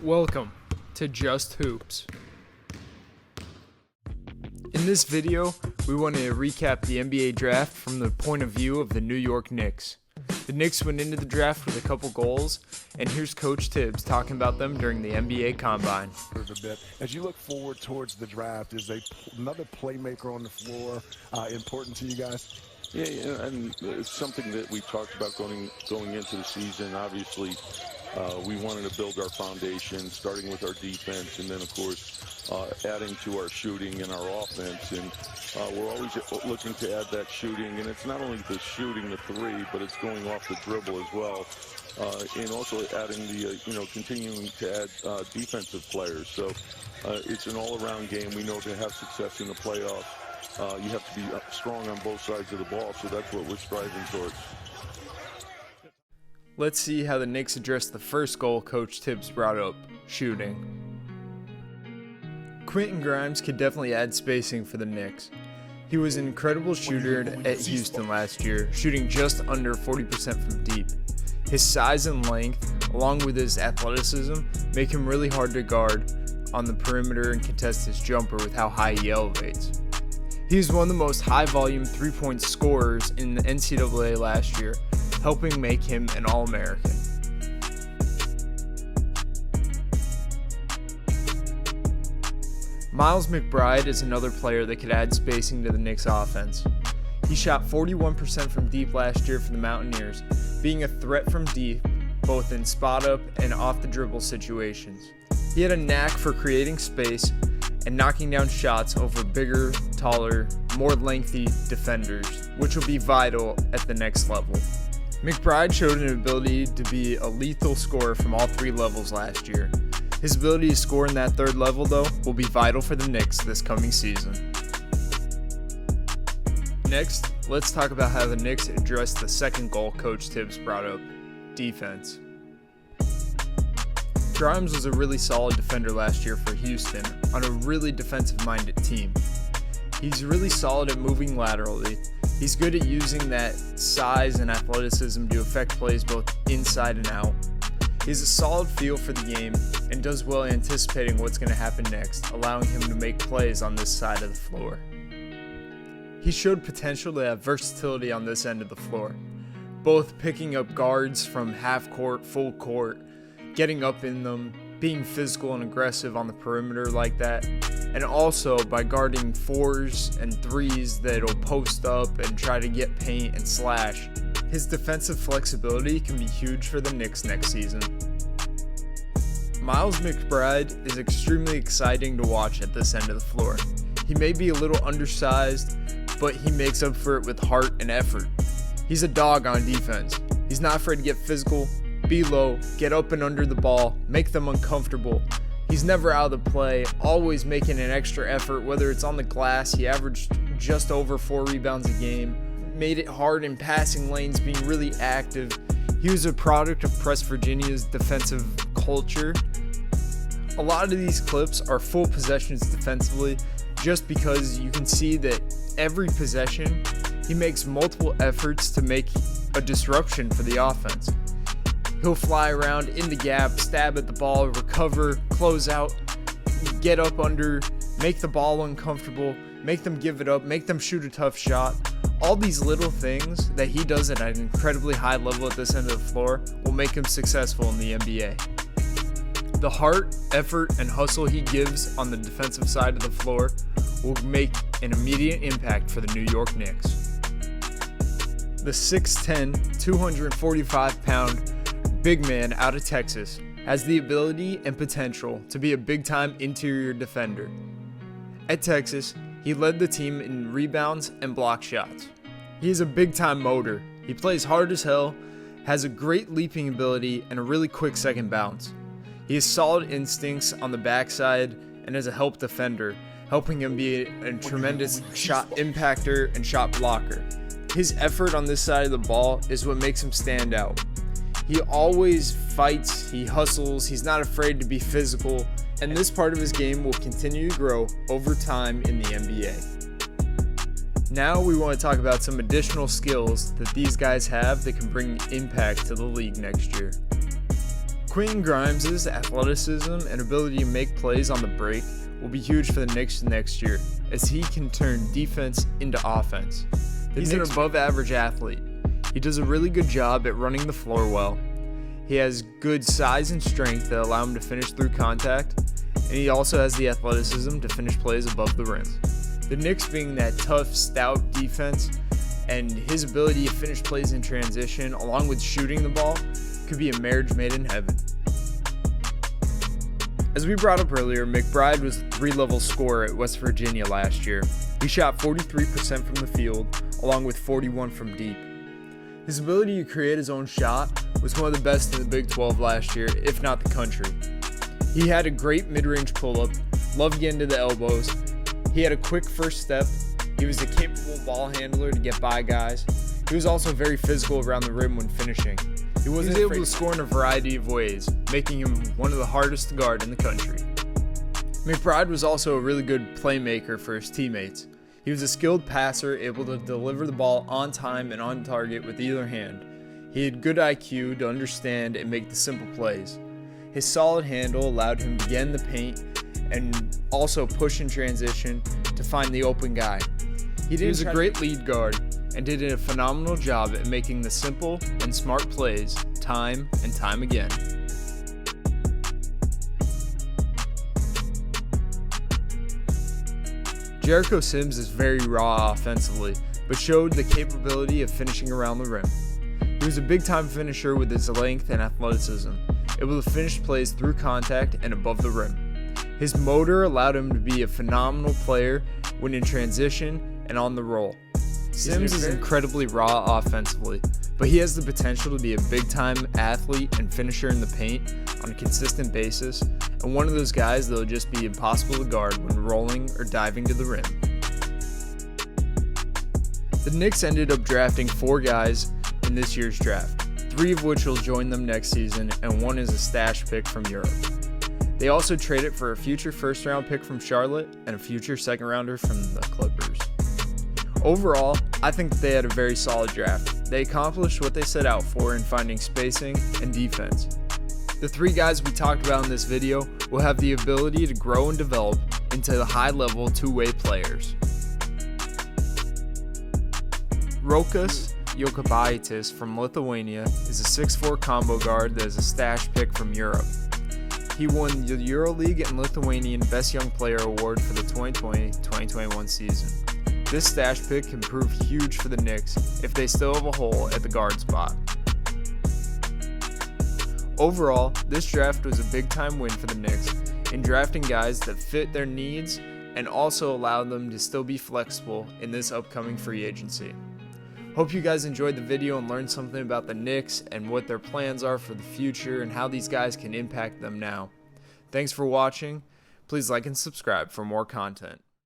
Welcome to Just Hoops. In this video, we want to recap the NBA draft from the point of view of the New York Knicks. The Knicks went into the draft with a couple goals, and here's Coach Tibbs talking about them during the NBA Combine. As you look forward towards the draft, is another playmaker on the floor important to you guys? Yeah, and it's something that we talked about going into the season. Obviously, we wanted to build our foundation, starting with our defense, and then, of course, adding to our shooting and our offense. And we're always looking to add that shooting. And it's not only the shooting, the three, but it's going off the dribble as well. And also adding continuing to add defensive players. So it's an all-around game. We know to have success in the playoffs, you have to be strong on both sides of the ball. So that's what we're striving towards. Let's see how the Knicks addressed the first goal Coach Tibbs brought up, shooting. Quentin Grimes could definitely add spacing for the Knicks. He was an incredible shooter at Houston last year, shooting just under 40% from deep. His size and length, along with his athleticism, make him really hard to guard on the perimeter and contest his jumper with how high he elevates. He was one of the most high-volume three-point scorers in the NCAA last year, helping make him an All-American. Miles McBride is another player that could add spacing to the Knicks offense. He shot 41% from deep last year for the Mountaineers, being a threat from deep, both in spot-up and off-the-dribble situations. He had a knack for creating space and knocking down shots over bigger, taller, more lengthy defenders, which will be vital at the next level. McBride showed an ability to be a lethal scorer from all three levels last year. His ability to score in that third level, though, will be vital for the Knicks this coming season. Next, let's talk about how the Knicks addressed the second goal Coach Tibbs brought up, defense. Grimes was a really solid defender last year for Houston on a really defensive-minded team. He's really solid at moving laterally. He's good at using that size and athleticism to affect plays both inside and out. He has a solid feel for the game and does well anticipating what's going to happen next, allowing him to make plays on this side of the floor. He showed potential to have versatility on this end of the floor, both picking up guards from half court, full court, getting up in them, being physical and aggressive on the perimeter like that, and also by guarding fours and threes that'll post up and try to get paint and slash. His defensive flexibility can be huge for the Knicks next season. Miles McBride is extremely exciting to watch at this end of the floor. He may be a little undersized, but he makes up for it with heart and effort. He's a dog on defense. He's not afraid to get physical, be low, get up and under the ball, make them uncomfortable. He's never out of the play, always making an extra effort, whether it's on the glass. He averaged just over 4 rebounds a game, made it hard in passing lanes, being really active. He was a product of Press Virginia's defensive culture. A lot of these clips are full possessions defensively, just because you can see that every possession, he makes multiple efforts to make a disruption for the offense. He'll fly around in the gap, stab at the ball, recover, close out, get up under, make the ball uncomfortable, make them give it up, make them shoot a tough shot. All these little things that he does at an incredibly high level at this end of the floor will make him successful in the NBA. The heart, effort, and hustle he gives on the defensive side of the floor will make an immediate impact for the New York Knicks. The 6'10", 245-pound big man out of Texas has the ability and potential to be a big-time interior defender. At Texas, he led the team in rebounds and block shots. He is a big-time motor. He plays hard as hell, has a great leaping ability, and a really quick second bounce. He has solid instincts on the backside and is a help defender, helping him be a tremendous shot impactor and shot blocker. His effort on this side of the ball is what makes him stand out. He always fights, he hustles, he's not afraid to be physical, and this part of his game will continue to grow over time in the NBA. Now we want to talk about some additional skills that these guys have that can bring impact to the league next year. Quentin Grimes' athleticism and ability to make plays on the break will be huge for the Knicks next year, as he can turn defense into offense. He's an above-average athlete. He does a really good job at running the floor well. He has good size and strength that allow him to finish through contact, and he also has the athleticism to finish plays above the rim. The Knicks being that tough, stout defense, and his ability to finish plays in transition, along with shooting the ball, could be a marriage made in heaven. As we brought up earlier, McBride was a 3-level scorer at West Virginia last year. He shot 43% from the field, along with 41% from deep. His ability to create his own shot was one of the best in the Big 12 last year, if not the country. He had a great mid-range pull-up, loved getting to the elbows. He had a quick first step. He was a capable ball handler to get by guys. He was also very physical around the rim when finishing. He was able to score in a variety of ways, making him one of the hardest to guard in the country. McBride was also a really good playmaker for his teammates. He was a skilled passer, able to deliver the ball on time and on target with either hand. He had good IQ to understand and make the simple plays. His solid handle allowed him to get in the paint and also push in transition to find the open guy. He was a great lead guard and did a phenomenal job at making the simple and smart plays time and time again. Jericho Sims is very raw offensively, but showed the capability of finishing around the rim. He was a big-time finisher with his length and athleticism, able to finish plays through contact and above the rim. His motor allowed him to be a phenomenal player when in transition and on the roll. Sims is incredibly raw offensively, but he has the potential to be a big-time athlete and finisher in the paint on a consistent basis, and one of those guys that will just be impossible to guard when rolling or diving to the rim. The Knicks ended up drafting 4 guys in this year's draft, 3 of which will join them next season, and 1 is a stash pick from Europe. They also traded for a future first-round pick from Charlotte and a future second-rounder from the Clippers. Overall, I think that they had a very solid draft. They accomplished what they set out for in finding spacing and defense. The 3 guys we talked about in this video will have the ability to grow and develop into the high-level two-way players. Rokas Jokubaitis from Lithuania is a 6'4" combo guard that is a stash pick from Europe. He won the EuroLeague and Lithuanian Best Young Player Award for the 2020-2021 season. This stash pick can prove huge for the Knicks if they still have a hole at the guard spot. Overall, this draft was a big-time win for the Knicks in drafting guys that fit their needs and also allowed them to still be flexible in this upcoming free agency. Hope you guys enjoyed the video and learned something about the Knicks and what their plans are for the future and how these guys can impact them now. Thanks for watching. Please like and subscribe for more content.